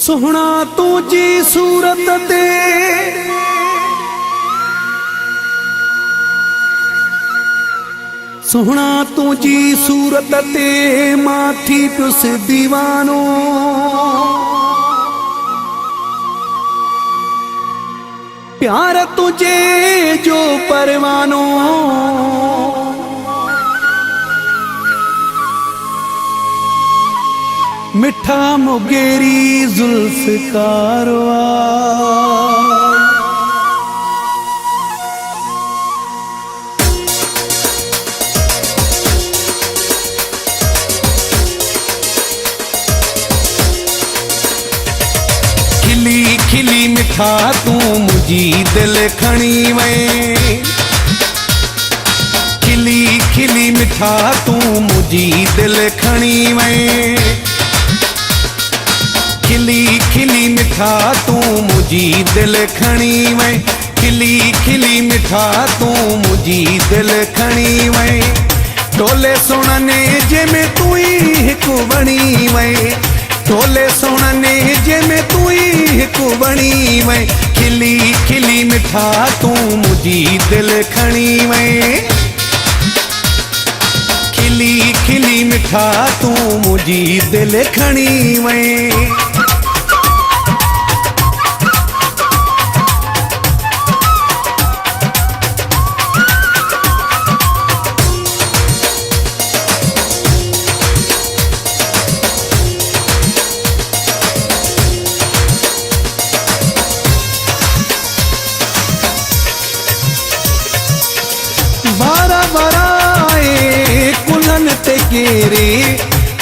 सोहना तुझी सूरत ते सोहना तुझी सूरत ते माथी पुस दीवानो प्यार तुझे जो परवानो मिठा मुगेरी जुल्फ कारवा खिली खिली मिठा तू मुझी दिल खणी वै खिली खिली मिठा तू मुझी दिल खणी वै खिली खिली मिठा तू मुझी दिल खणी वै खिली खिली मिठा तू मुझी दिल खणी वै टोले सुणने जे में तू ही हिकु बणी वै टोले सुणने जे में तू ही हिकु बणी वै खिली खिली मिठा तू मुझी दिल खणी वै खिली खिली मिठा तू मुझी दिल खणी वै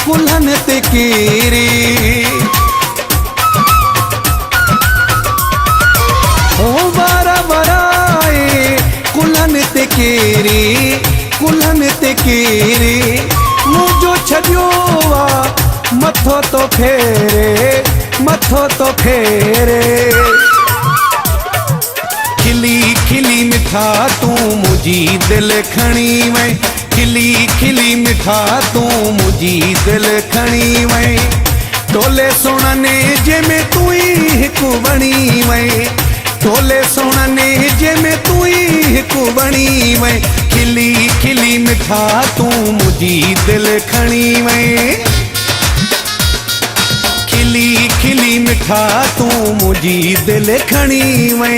कुल्हन ते केरे ओ बारा बराए कुल्हन ते केरे मुझो छॾियो वा मथो तो फेरे खिली खिली मिठा तू मुझी दिल खणी वै खिली खिली मिठा तू मुझी दिल खणी वै टोले सुणने जे में तू ही हिकु बणी वै टोले सुणने जे में तू ही हिकु बणी वै खिली खिली मिठा तू मुझी दिल खणी वै खिली खिली मिठा तू मुझी दिल खणी वै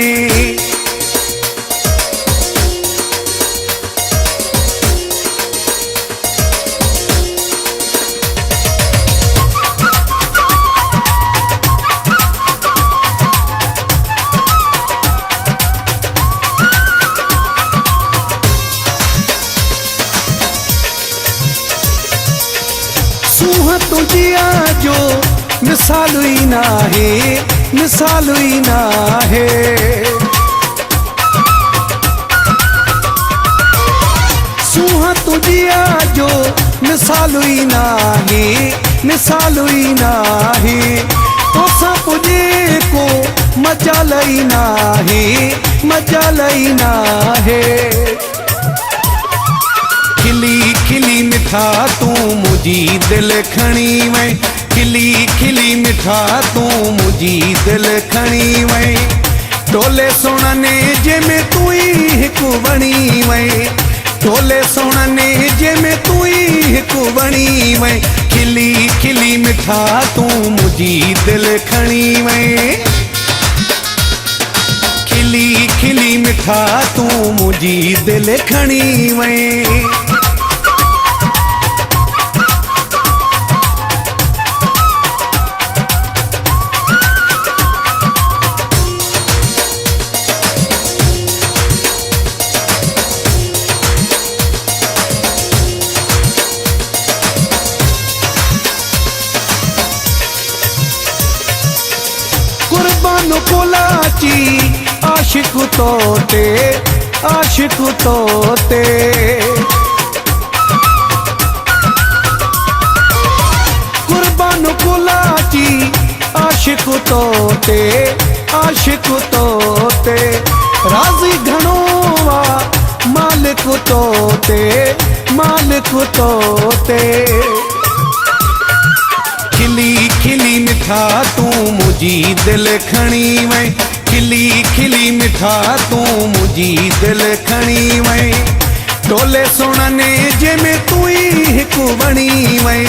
सूह तुझिया जो मिसाल ही ना है सूह तुझिया जो मिसाल ही ना है तो सब पुजे को मजाल ही ना है खिली खिली मिठा तू मुझी दिल खणी वै खिली खिली मिठा तू मुझी दिल खणी वै टोले सुणने जे में तू ही हिकु बणी वै टोले सुणने जे में तू ही हिकु बणी वै खिली खिली मिठा तू मुझी दिल खणी वै खिली खिली मिठा तू मुझी दिल खणी वै कुर्बान कोलाची आशिक तोते कुर्बान कोलाची आशिक तोते राज़ी घणो वा मालिक तोते खिली खिली मिठा तू मुझी मुझी दिल खणी वै खिली खिली मिठा तू मुझी दिल खणी वै टोले सुणने जे में तू ही हिकु बणी वै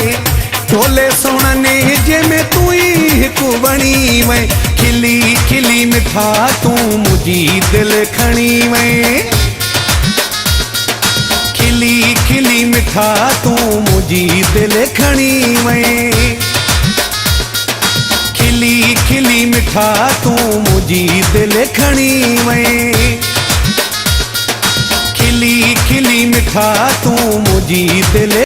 टोले सुणने जे में तू ही हिकु बणी वै खिली खिली मिठा तू मुझी दिल खणी वै खिली खिली मिठा तू मुझी दिल खणी वै खिली खिली मिठा तू मुझी दिल खणी वै खिली खिली मिठा तू मुझी दिल